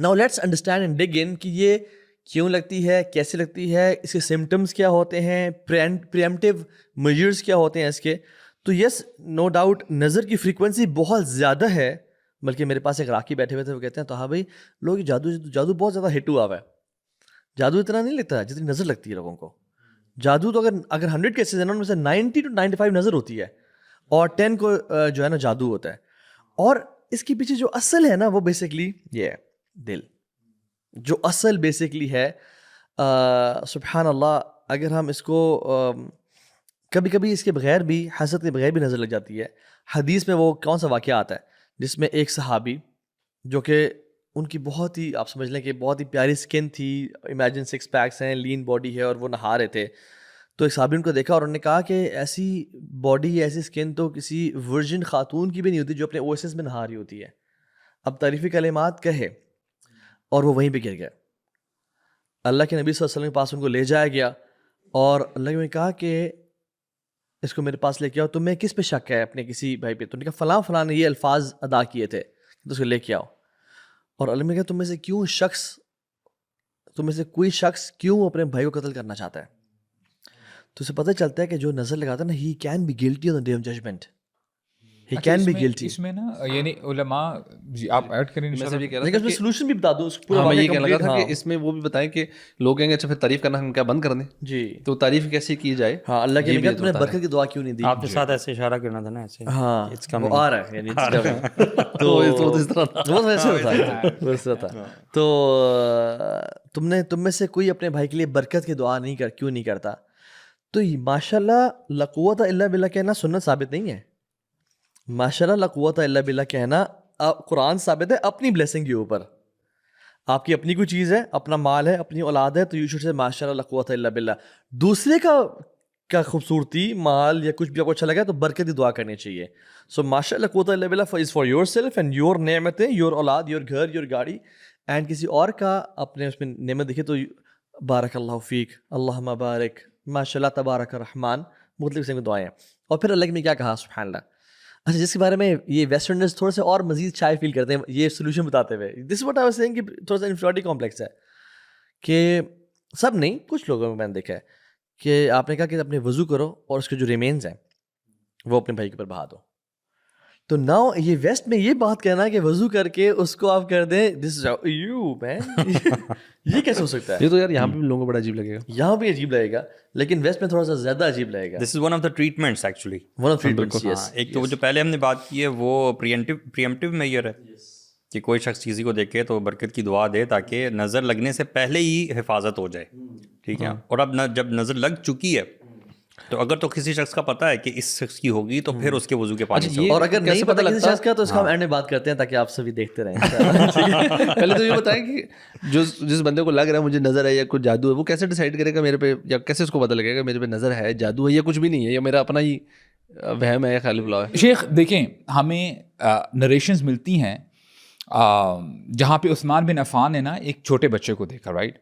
Now let's understand and dig in کہ یہ کیوں لگتی ہے, کیسے لگتی ہے, اس کے سمٹمز کیا ہوتے ہیں, پریمپٹیو میجرز کیا ہوتے ہیں اس کے. تو یس نو ڈاؤٹ نظر کی فریکوینسی بہت زیادہ ہے, بلکہ میرے پاس ایک راکی بیٹھے ہوئے تھے, وہ کہتے ہیں تو ہاں بھائی لوگ جادو بہت زیادہ ہٹ ہوا ہے. جادو اتنا نہیں لگتا جتنی نظر لگتی ہے لوگوں کو. جادو تو اگر 100 کیسز ہیں ان میں سے 90 to 95 نظر ہوتی ہے اور 10 کو جو ہے نا جادو ہوتا ہے. اور اس کے پیچھے جو اصل ہے نا وہ بیسکلی یہ ہے دل. جو اصل بیسکلی ہے سبحان اللہ, اگر ہم اس کو کبھی کبھی اس کے بغیر بھی, حسد کے بغیر بھی نظر لگ جاتی ہے. حدیث میں وہ کون سا واقعہ آتا ہے جس میں ایک صحابی جو کہ ان کی بہت ہی, آپ سمجھ لیں کہ بہت ہی پیاری سکن تھی, امیجن 6 پیکس ہیں, لین باڈی ہے, اور وہ نہا رہے تھے. تو ایک صحابی ان کو دیکھا اور انہوں نے کہا کہ ایسی باڈی, ایسی سکن تو کسی ورجن خاتون کی بھی نہیں ہوتی جو اپنے اویسس میں نہا رہی ہوتی ہے. اب تعریفی کلمات کہے اور وہ وہیں پہ گر گیا. اللہ کے نبی صلی اللہ علیہ وسلم کے پاس ان کو لے جایا گیا اور اللہ نے کہا کہ اس کو میرے پاس لے کے آؤ, تمہیں کس پہ شک ہے اپنے کسی بھائی پہ؟ تو انہوں نے کہا فلاں نے یہ الفاظ ادا کیے تھے, تو اس کو لے کے آؤ. اور اللہ نے کہا تم میں سے کوئی شخص کیوں اپنے بھائی کو قتل کرنا چاہتا ہے؟ تو اسے پتہ چلتا ہے کہ جو نظر لگاتا ہے نا, he can be guilty on the day of judgment. He can be guilty. اس میں نا یعنی علماء, جی آپ ایڈ کریں میں بھی کہہ لیکن اس میں سولوشن بھی بتا دو اس پورا. میں یہ کہنے لگا تھا کہ اس میں وہ بھی بتائیں کہ لوگ کہیں گے اچھا پھر تعریف کرنا ہم کیا بند کر دیں؟ جی تو تعریف کیسے کی جائے؟ ہاں, اللہ کے نبی تم نے برکت کی دعا کیوں نہیں دی؟ آپ کے ساتھ ایسے اشارہ کرنا تھا نا, ایسے ہاں وہ آ رہا ہے یعنی تو اس طرح تھا. تو تم میں سے کوئی اپنے بھائی کے لیے برکت کی دعا کیوں نہیں کرتا؟ تو ماشاء اللہ لا قوت الا باللہ کہنا سنت ثابت نہیں ہے. ماشاء اللہ لا قوت الا باللہ کہنا قرآن ثابت ہے اپنی بلیسنگ کے اوپر. آپ کی اپنی کوئی چیز ہے, اپنا مال ہے, اپنی اولاد ہے, تو یو شوڈ سے ماشاء اللہ لا قوت الا باللہ. دوسرے کا خوبصورتی, مال یا کچھ بھی آپ کو اچھا لگا تو برکت کی دعا کرنی چاہیے. سو ماشاء اللہ قوت الا باللہ is for your self and your نعمتیں, یور اولاد, یور گھر, یور گاڑی, اینڈ کسی اور کا اپنے اس میں نعمت دیکھے تو بارک اللہ فیک, اللہم بارک, ماشاء اللہ تبارک الرحمن, مختلف قسم کی دعائیں. اور پھر اللہ نے کیا کہا سبحان اللہ. اچھا, جس کے بارے میں یہ ویسٹرنرز تھوڑے سے اور مزید شائع فیل کرتے ہیں یہ سولوشن بتاتے ہوئے, this what I was saying کہ تھوڑا سا انفیریٹی کمپلیکس ہے کہ سب نہیں, کچھ لوگوں میں نے دیکھا ہے کہ آپ نے کہا کہ اپنے وضو کرو اور اس کے جو ریمینز ہیں وہ اپنے بھائی کے اوپر بہا دو. تو ناؤ یہ ویسٹ میں یہ بات کہنا کہ وضو کر کے اس کو آپ کر دیں, دس یو مین, یہ کیسے ہو سکتا ہے؟ یہ تو یار یہاں پہ بھی لوگوں کو بڑا عجیب لگے گا, یہاں بھی عجیب لگے گا, لیکن ویسٹ میں تھوڑا سا زیادہ عجیب لگے گا. This is one of the treatments actually, one of treatments. ایک تو جو پہلے ہم نے بات کی ہے وہ پریمپٹیو میجر ہے کہ کوئی شخص چیزی کو دیکھے تو برکت کی دعا دے تاکہ نظر لگنے سے پہلے ہی حفاظت ہو جائے, ٹھیک ہے. اور اب جب نظر لگ چکی ہے تو اگر تو کسی شخص کا پتہ ہے کہ اس شخص کی ہوگی تو پھر اس کے وضو کے پانی سے, اور اگر نہیں پتہ کسی شخص کا تو اس کا ہم اینڈ میں بات کرتے ہیں تاکہ آپ سبھی دیکھتے رہیں. پہلے تو یہ بتائیں کہ جس بندے کو لگ رہا ہے مجھے نظر ہے یا کچھ جادو ہے, وہ کیسے ڈیسائیڈ کرے گا میرے پہ, یا کیسے اس کو پتہ لگے گا میرے پہ نظر ہے, جادو ہے یا کچھ بھی نہیں ہے, یا میرا اپنا ہی وہم ہے یا خیال بلاؤ ہے؟ شیخ دیکھیں, ہمیں نریشنز ملتی ہیں جہاں پہ عثمان بن عفان نے نا ایک چھوٹے بچے کو دیکھا, right,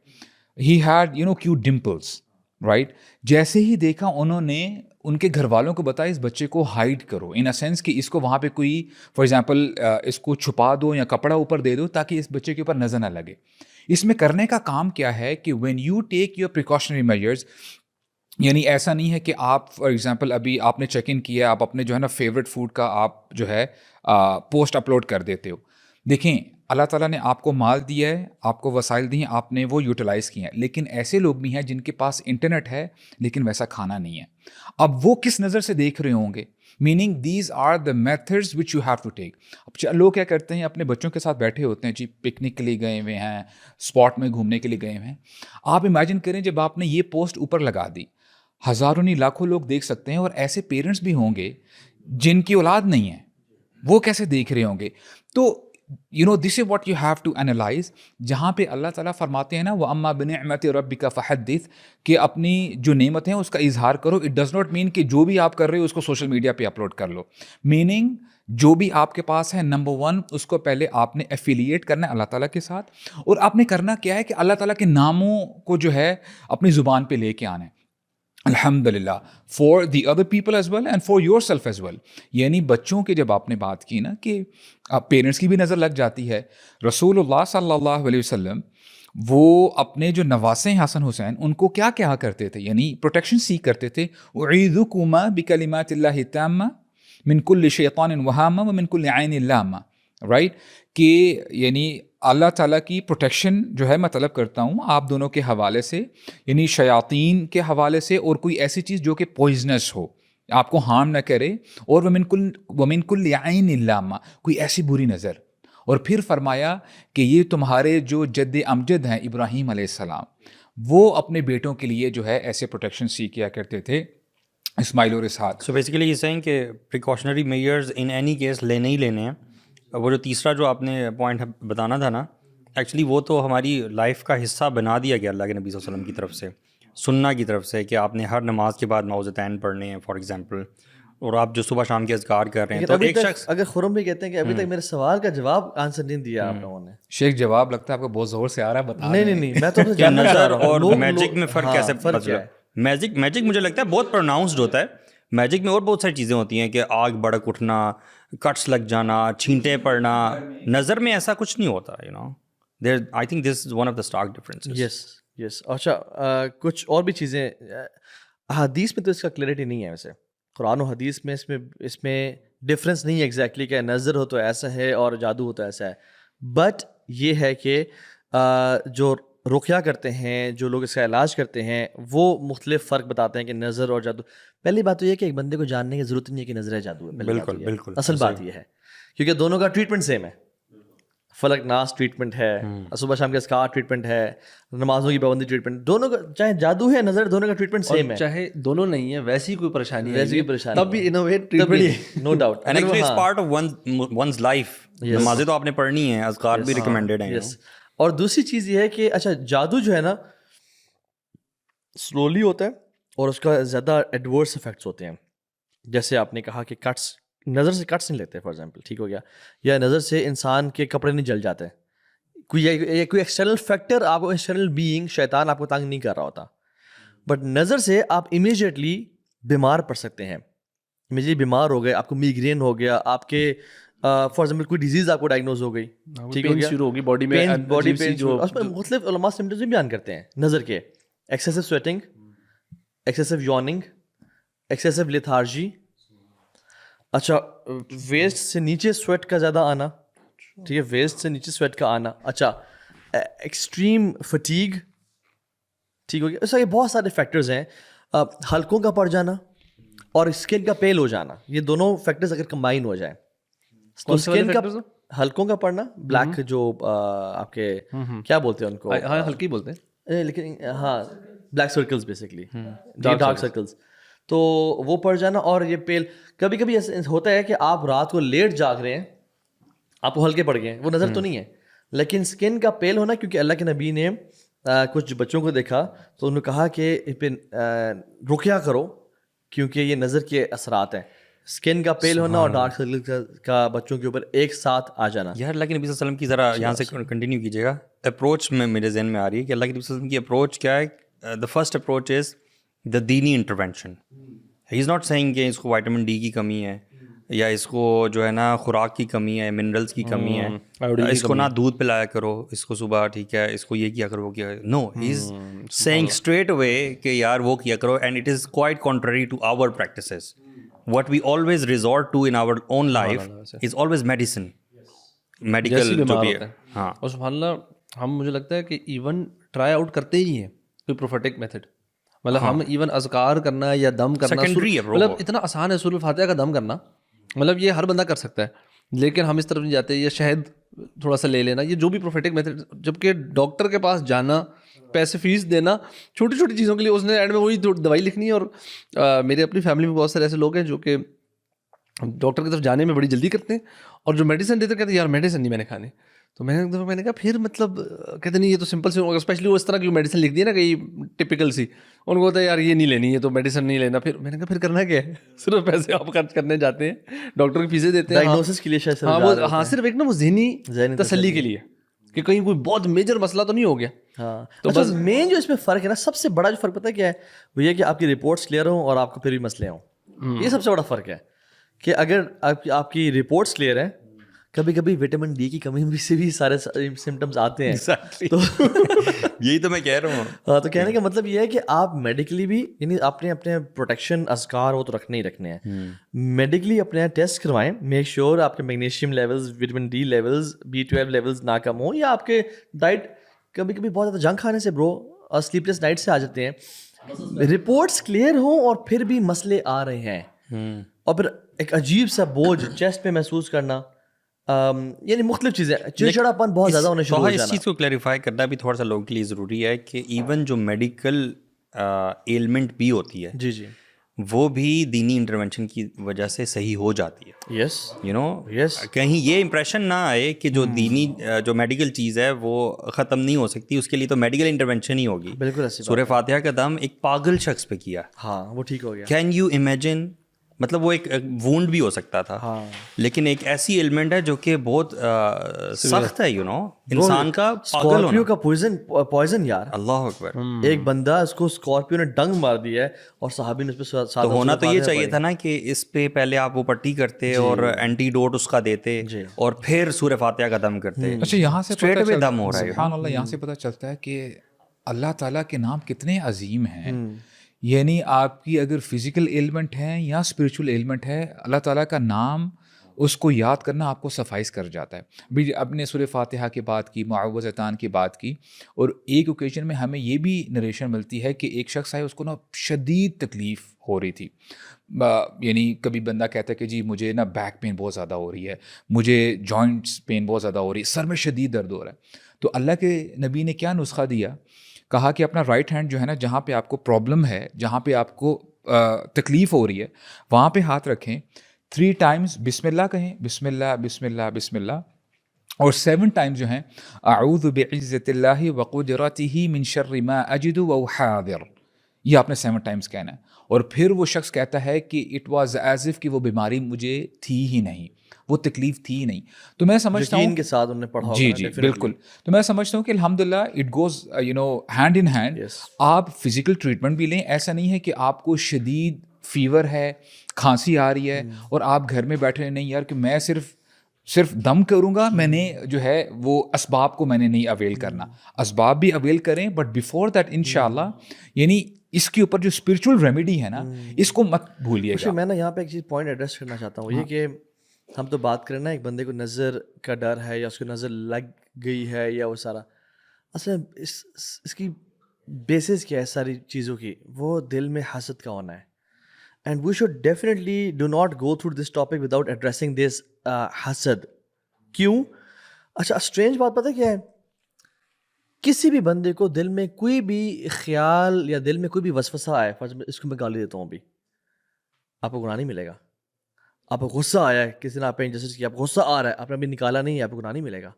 he had cute dimples, right. جیسے ہی دیکھا انہوں نے ان کے گھر والوں کو بتایا اس بچے کو ہائڈ کرو, ان اے سینس کہ اس کو وہاں پہ کوئی فار ایگزامپل اس کو چھپا دو یا کپڑا اوپر دے دو تاکہ اس بچے کے اوپر نظر نہ لگے. اس میں کرنے کا کام کیا ہے کہ when you take your precautionary measures, یعنی ایسا نہیں ہے کہ آپ فار ایگزامپل ابھی آپ نے چیک ان کیا, آپ اپنے جو ہے نا فیوریٹ فوڈ کا آپ جو ہے پوسٹ اپلوڈ کر دیتے ہو. دیکھیں اللہ تعالیٰ نے آپ کو مال دیا ہے, آپ کو وسائل دی ہیں, آپ نے وہ یوٹیلائز کیے ہیں, لیکن ایسے لوگ بھی ہیں جن کے پاس انٹرنیٹ ہے لیکن ویسا کھانا نہیں ہے. اب وہ کس نظر سے دیکھ رہے ہوں گے, meaning these are the methods which you have to take. اب لوگ کیا کرتے ہیں, اپنے بچوں کے ساتھ بیٹھے ہوتے ہیں, جی پکنک کے لیے گئے ہوئے ہیں, اسپاٹ میں گھومنے کے لیے گئے ہوئے ہیں. آپ امیجن کریں جب آپ نے یہ پوسٹ اوپر لگا دی, ہزاروں نہیں لاکھوں لوگ دیکھ سکتے ہیں, اور ایسے پیرنٹس بھی ہوں گے جن کی اولاد نہیں ہے, وہ کیسے دیکھ رہے ہوں گے. تو this is what you have to analyze, جہاں پہ اللہ تعالیٰ فرماتے ہیں نا وَأَمَّا بِنِعْمَتِ رَبِّكَ فَحَدِّثْ, کہ اپنی جو نعمتیں ہیں اس کا اظہار کرو. اٹ ڈز ناٹ مین کہ جو بھی آپ کر رہے ہو اس کو سوشل میڈیا پہ اپلوڈ کر لو, میننگ جو بھی آپ کے پاس ہے نمبر 1 اس کو پہلے آپ نے ایفیلیٹ کرنا ہے اللہ تعالیٰ کے ساتھ, اور آپ نے کرنا کیا ہے کہ اللہ تعالیٰ کے ناموں کو جو ہے اپنی زبان پہ لے کے آنا ہے. الحمدللہ for the other people as well and for yourself as well. یعنی بچوں کے جب آپ نے بات کی نا کہ پیرنٹس کی بھی نظر لگ جاتی ہے, رسول اللہ صلی اللہ علیہ وسلم وہ اپنے جو نواسے ہیں حسن حسین ان کو کیا کہا کرتے تھے, یعنی پروٹیکشن سیکھ کرتے تھے, اعیذکما بکلمات اللہ التامہ من کل شیطان وہامہ ومن کل عین لامہ, رائٹ, کہ یعنی اللہ تعالیٰ کی پروٹیکشن جو ہے میں طلب کرتا ہوں آپ دونوں کے حوالے سے, یعنی شیاطین کے حوالے سے اور کوئی ایسی چیز جو کہ پوائزنس ہو, آپ کو ہارم نہ کرے, اور ومن کل عین لامہ, کوئی ایسی بری نظر. اور پھر فرمایا کہ یہ تمہارے جو جد امجد ہیں ابراہیم علیہ السلام, وہ اپنے بیٹوں کے لیے جو ہے ایسے پروٹیکشن سیکھ کیا کرتے تھے, اسماعیل اور اسحاق. سو بیسیکلی یہ سینگ کہ precautionary measures in any case لینے ہی لینے ہیں. وہ جو تیسرا جو آپ نے پوائنٹ بتانا تھا نا, ایکچولی وہ تو ہماری لائف کا حصہ بنا دیا گیا اللہ کے نبی صلی اللہ علیہ وسلم کی طرف سے, سننا کی طرف سے, کہ آپ نے ہر نماز کے بعد معوذتین پڑھنے ہیں فار ایگزامپل, اور آپ جو صبح شام کے اذکار کر رہے ہیں. تو ایک شخص اگر خرم بھی کہتے ہیں کہ ابھی تک میرے سوال کا جواب آنسر نہیں دیا آپ لوگوں نے. شیخ جواب لگتا ہے آپ کو بہت زور سے آ رہا ہے, بتا. نہیں میں تو جاننا چاہ رہا ہوں اور میجک میں فرق کیسے پتہ چلا. میجک مجھے لگتا ہے بہت پروناؤنسڈ ہوتا ہے. میجک میں اور بہت ساری چیزیں ہوتی ہیں کہ آگ بڑک اٹھنا, کٹس لگ جانا, چھینٹیں پڑنا. نظر میں ایسا کچھ نہیں ہوتا, you know. I think this is one of the stark differences. Yes. اچھا, کچھ اور بھی چیزیں حدیث میں تو اس کا کلیئرٹی نہیں ہے. ویسے قرآن و حدیث میں اس میں ڈفرینس نہیں ہے ایگزیکٹلی کہ نظر ہو تو ایسا ہے اور جادو ہو تو ایسا ہے. بٹ یہ ہے کہ جو رقیہ کرتے ہیں, جو لوگ اس کا علاج کرتے ہیں, وہ مختلف فرق بتاتے ہیں کہ نظر اور جادو. پہلی بات تو یہ کہ ایک بندے کو جاننے کی ضرورت نہیں ہے کہ نظر ہے جادو ہے. بالکل اصل بات یہ ہے کیونکہ دونوں کا ٹریٹمنٹ سیم ہے. فلک ناس ٹریٹمنٹ ہے, صبح شام کے اسکار ٹریٹمنٹ ہے, نمازوں کی پابندی ٹریٹمنٹ, دونوں کا چاہے جادو ہے نظر, دونوں کا ٹریٹمنٹ سیم ہے. چاہے دونوں نہیں ہے ویسی کوئی پریشانی ہے, ویسی کوئی پریشانی تب بھی innovate treatment, no doubt. And actually it's part of one's life. نمازیں تو آپ نے پڑھنی ہیں, اذکار بھی ریکمینڈیڈ ہیں. اور دوسری چیز یہ ہے کہ اچھا جادو جو ہے نا سلولی ہوتا ہے اور اس کا زیادہ ایڈورس افیکٹس ہوتے ہیں. جیسے آپ نے کہا کہ کٹس, نظر سے کٹس نہیں لیتے فار ایگزامپل, ٹھیک ہو گیا, یا نظر سے انسان کے کپڑے نہیں جل جاتے. کوئی ایکسٹرنل فیکٹر, آپ کو ایکسٹرنل بینگ شیطان آپ کو تنگ نہیں کر رہا ہوتا. بٹ نظر سے آپ امیجیٹلی بیمار پڑ سکتے ہیں. امیجیٹلی بیمار ہو گئے, آپ کو میگرین ہو گیا, آپ کے فار ایگزامپل کوئی ڈیزیز آپ کو ڈائگنوز ہو گئی, ٹھیک ہو گیا, شروع ہوگی باڈی میں, باڈی پین, اس میں مختلف علماء سمپٹمز بھی بیان کرتے ہیں نظر کے. Excessive sweating, excessive yawning, excessive lethargy. اچھا, ویسٹ سے نیچے سویٹ کا زیادہ آنا, ٹھیک ہے, ویسٹ سے نیچے سویٹ کا آنا. اچھا, ایکسٹریم فٹیگ, ٹھیک ہو گیا. اس کے بہت سارے فیکٹرز ہیں. حلقوں کا پڑ جانا اور اسکن کا پیل ہو جانا, یہ دونوں فیکٹرز اگر کمبائن ہو جائیں تو اسکن کا, حلقوں کا پڑنا, بلیک جو آپ کے کیا بولتے ہیں ان کو, ہاں ہلکی بولتے ہیں, لیکن ہاں black circles basically, dark circles, تو وہ پڑ جانا. اور یہ پیل کبھی کبھی ایسا ہوتا ہے کہ آپ رات کو لیٹ جاگ رہے ہیں, آپ کو ہلکے پڑ گئے ہیں, وہ نظر تو نہیں ہے, لیکن اسکن کا پیل ہونا, کیونکہ اللہ کے نبی نے کچھ بچوں کو دیکھا تو انہوں نے کہا کہ رقیہ کرو کیونکہ یہ نظر کے اثرات ہیں. اسکن کا پیل ہونا اور ڈارک سرکل کا بچوں کے اوپر ایک ساتھ آ جانا. یار اللہ کے نبی صلی اللہ علیہ وسلم کی ذرا یہاں سے کنٹینیو کیجیے گا. اپروچ میں میرے ذہن میں آ رہی ہے کہ اللہ کے نبی صلی اللہ علیہ وسلم کی اپروچ کیا ہے. The first approach is the دینی intervention. He is not seeing کہ اس کو وائٹامن ڈی کی کمی ہے, یا اس کو جو ہے نا خوراک کی کمی ہے, منرلس کی کمی ہے, اس کو نہ دودھ پلایا کرو اس کو صبح, ٹھیک ہے, اس کو یہ کیا کرو, وہ کیا. نو, ہی از سیئنگ اسٹریٹ اوے کہ یار وہ کیا کرو, and it is quite contrary to our practices. What we always resort to in our own life is always medicine. Medical جو بھی ہے. ہاں, اور سبحان اللہ ہم, مجھے لگتا ہے کہ ایون ٹرائی آؤٹ کرتے ہی نہیں ہیں کوئی پروفیٹک میتھڈ. مطلب ہم ایون اذکار کرنا یا دم کرنا, مطلب اتنا آسان ہے سورۃ الفاتحہ کا دم کرنا, مطلب یہ ہر بندہ کر سکتا ہے, لیکن ہم اس طرف نہیں جاتے. یا شہد تھوڑا سا لے لینا, یہ جو بھی پروفیٹک میتھڈ, جبکہ ڈاکٹر کے پاس جانا, پیسے فیس دینا چھوٹی چھوٹی چیزوں کے لیے, اس نے اینڈ میں وہی دوائی لکھنی ہے. اور میرے اپنی فیملی میں بہت سارے ایسے لوگ ہیں جو کہ ڈاکٹر کی طرف جانے میں بڑی جلدی کرتے ہیں, اور جو میڈیسن دیتے کہتے ہیں یار میڈیسن نہیں میں نے کھانی. تو میں نے کہا پھر مطلب کہتے نہیں یہ تو سمپل سی, اسپیشلی وہ اس طرح کی میڈیسن لکھ دی ہے نا کہ ٹپکل سی, ان کو ہوتا ہے یار یہ نہیں لینی ہے تو میڈیسن نہیں لینا. پھر میں نے کہا پھر کرنا کیا ہے, صرف پیسے آپ خرچ کرنے جاتے ہیں, ڈاکٹر کی فیسیں دیتے ہیں ڈائگنوسس کے لیے, ہاں صرف ایک نا وہ ذہنی تسلی کے لیے کہ کہیں کوئی بہت میجر مسئلہ تو نہیں ہو گیا. ہاں تو بس مین جو اس میں فرق ہے نا, سب سے بڑا جو فرق پتہ کیا ہے, وہ یہ کہ آپ کی رپورٹس کلیئر ہوں اور آپ کو پھر بھی مسئلے ہوں. یہ سب سے بڑا فرق ہے کہ اگر آپ کی رپورٹس کلیئر ہیں, کبھی کبھی وٹامن ڈی کی کمی سے بھی سارے سمٹمز آتے ہیں. تو یہی تو میں کہہ رہا ہوں. ہاں, تو کہنے کا مطلب یہ ہے کہ آپ میڈیکلی بھی, یعنی آپ نے اپنے پروٹیکشن اذکار وہ تو رکھنے ہی رکھنے ہیں, میڈیکلی اپنے ٹیسٹ کروائیں, میک شیور آپ کے magnesium levels, vitamin D levels, B12 levels نہ کم ہوں, یا آپ کے ڈائٹ کبھی کبھی بہت زیادہ جنک کھانے سے برو اور سلیپ لیس ڈائٹ سے آ جاتے ہیں. رپورٹس کلیئر ہوں اور پھر بھی مسئلے آ رہے ہیں, اور پھر ایک عجیب سا بوجھ چیسٹ پہ محسوس کرنا, یعنی مختلف چیزیں, چڑچڑا پن بہت زیادہ ہونے شروع ہو جانا. اس چیز کو کلیریفائی کرنا بھی تھوڑا سا لوگوں کے لیے ضروری ہے کہ ایون جو میڈیکل ایلمنٹ بھی ہوتی ہے, جی وہ بھی دینی انٹرونشن کی وجہ سے صحیح ہو جاتی ہے. یس یو نو, کہیں یہ امپریشن نہ آئے کہ جو دینی جو میڈیکل چیز ہے وہ ختم نہیں ہو سکتی, اس کے لیے تو میڈیکل انٹرونشن ہی ہوگی. بالکل ایسی سورہ فاتحہ کا دم ایک پاگل شخص پہ کیا, ہاں وہ ٹھیک ہو گیا. کین یو امیجن, مطلب وہ ایک وونڈ بھی ہو سکتا تھا, لیکن ایک ایسی ایلیمنٹ ہے جو کہ بہت سخت ہے, یو نو, انسان کا پاگل ہونا. کا پوائزن یار, اللہ اکبر. ایک بندہ اس کو اسکارپیو نے ڈنگ مار دیا ہے اور صحابی نے اس پہ تو ہونا تو یہ چاہیے تھا نا کہ اس پہ پہلے آپ وہ پٹی کرتے اور اینٹی ڈوٹ اس کا دیتے اور پھر سورہ فاتحہ کا دم کرتے. اچھا, یہاں سے اسٹریٹ اوے دم ہو رہا ہے. سبحان اللہ, یہاں سے پتہ چلتا ہے کہ اللہ تعالیٰ کے نام کتنے عظیم ہیں. یعنی آپ کی اگر فزیکل ایلمنٹ ہے یا اسپریچول ایلمنٹ ہے, اللہ تعالیٰ کا نام اس کو یاد کرنا آپ کو سفائز کر جاتا ہے. بھی اب نے سورہ فاتحہ کی بات کی, معوذتان کی بات کی, اور ایک اوکیزن میں ہمیں یہ بھی نریشن ملتی ہے کہ ایک شخص آئے, اس کو نا شدید تکلیف ہو رہی تھی. یعنی کبھی بندہ کہتا ہے کہ جی مجھے نا بیک پین بہت زیادہ ہو رہی ہے, مجھے جوائنٹس پین بہت زیادہ ہو رہی ہے, سر میں شدید درد ہو رہا ہے. تو اللہ کے نبی نے کیا نسخہ دیا, کہا کہ اپنا رائٹ ہینڈ جو ہے نا, جہاں پہ آپ کو پرابلم ہے, جہاں پہ آپ کو تکلیف ہو رہی ہے, وہاں پہ ہاتھ رکھیں, 3 ٹائمز بسم اللہ کہیں, بسم اللہ بسم اللہ بسم اللہ, اور 7 ٹائمز جو ہیں اعوذ بعزت اللہ وقدرتہ من شر ما اجد واحاذر, یہ آپ نے 7 ٹائمز کہنا ہے. اور پھر وہ شخص کہتا ہے کہ اٹ واز ایز اف کہ وہ بیماری مجھے تھی ہی نہیں, وہ تکلیف تھی ہی نہیں. تو میں سمجھتا ہوں کے ساتھ انہوں نے پڑھا, جی بالکل, تو میں سمجھتا ہوں کہ الحمدللہ it goes you know hand in hand. آپ فزیکل ٹریٹمنٹ بھی لیں, ایسا نہیں ہے کہ آپ کو شدید فیور ہے, کھانسی آ رہی ہے اور آپ گھر میں بیٹھے نہیں یار کہ میں صرف دم کروں گا, میں نے جو ہے وہ اسباب کو میں نے نہیں اویل کرنا. اسباب بھی اویل کریں, بٹ بیفور دیٹ انشاءاللہ یعنی اس کے اوپر جو اسپرچول ریمیڈی ہے نا, اس کو مت بھولیے گا. میں نا یہاں پہ ایک چیز پوائنٹ ایڈریس کرنا چاہتا ہوں, یہ کہ ہم تو بات کریں نا, ایک بندے کو نظر کا ڈر ہے یا اس کو نظر لگ گئی ہے یا وہ سارا, اصل اس کی بیسس کیا ہے ساری چیزوں کی, وہ دل میں حسد کا ہونا ہے. And we should definitely do not go through this topic without addressing this حسد. کیوں؟ اچھا, اسٹرینج بات پتہ کیا ہے, کسی بھی بندے کو دل میں کوئی بھی خیال یا دل میں کوئی بھی وسوسہ آئے, اس کو میں گالی دیتا ہوں ابھی, آپ کو گناہ نہیں ملے گا. آپ کو غصہ آیا ہے, کسی نے آپ پہ انجسٹس کیا, آپ کو غصہ آ رہا ہے, آپ نے ابھی نکالا نہیں ہے, آپ کو گناہ نہیں ملے گا.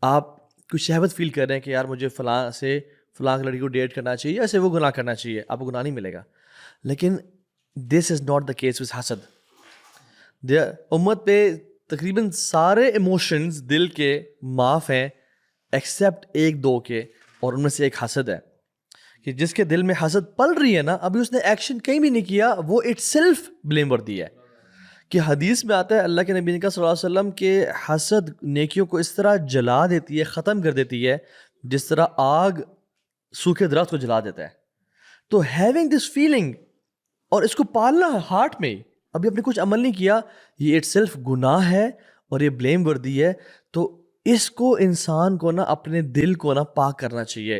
آپ کوئی شہوت فیل کر رہے ہیں کہ یار مجھے فلاں لڑکی کو ڈیٹ کرنا چاہیے, ایسے وہ گناہ کرنا چاہیے, آپ کو گناہ نہیں ملے گا. لیکن this is not the case with حسد. امت پہ تقریباً سارے ایموشنز دل کے معاف ہیں ایکسیپٹ 1-2 کے, اور ان میں سے ایک حسد ہے, کہ جس کے دل میں حسد پل رہی ہے نا, ابھی اس نے ایکشن کہیں بھی نہیں کیا, وہ اٹ سیلف بلیم وردی ہے. کہ حدیث میں آتا ہے اللہ کے نبی صلی اللہ علیہ وسلم کہ حسد نیکیوں کو اس طرح جلا دیتی ہے, ختم کر دیتی ہے, جس طرح آگ سوکھے درخت کو جلا دیتا ہے. تو ہیونگ دس فیلنگ اور اس کو پالنا ہارٹ میں, ابھی آپ نے کچھ عمل نہیں کیا, یہ اٹ سیلف گناہ ہے اور یہ بلیم وردی ہے. تو اس کو انسان کو نا اپنے دل کو نا پاک کرنا چاہیے.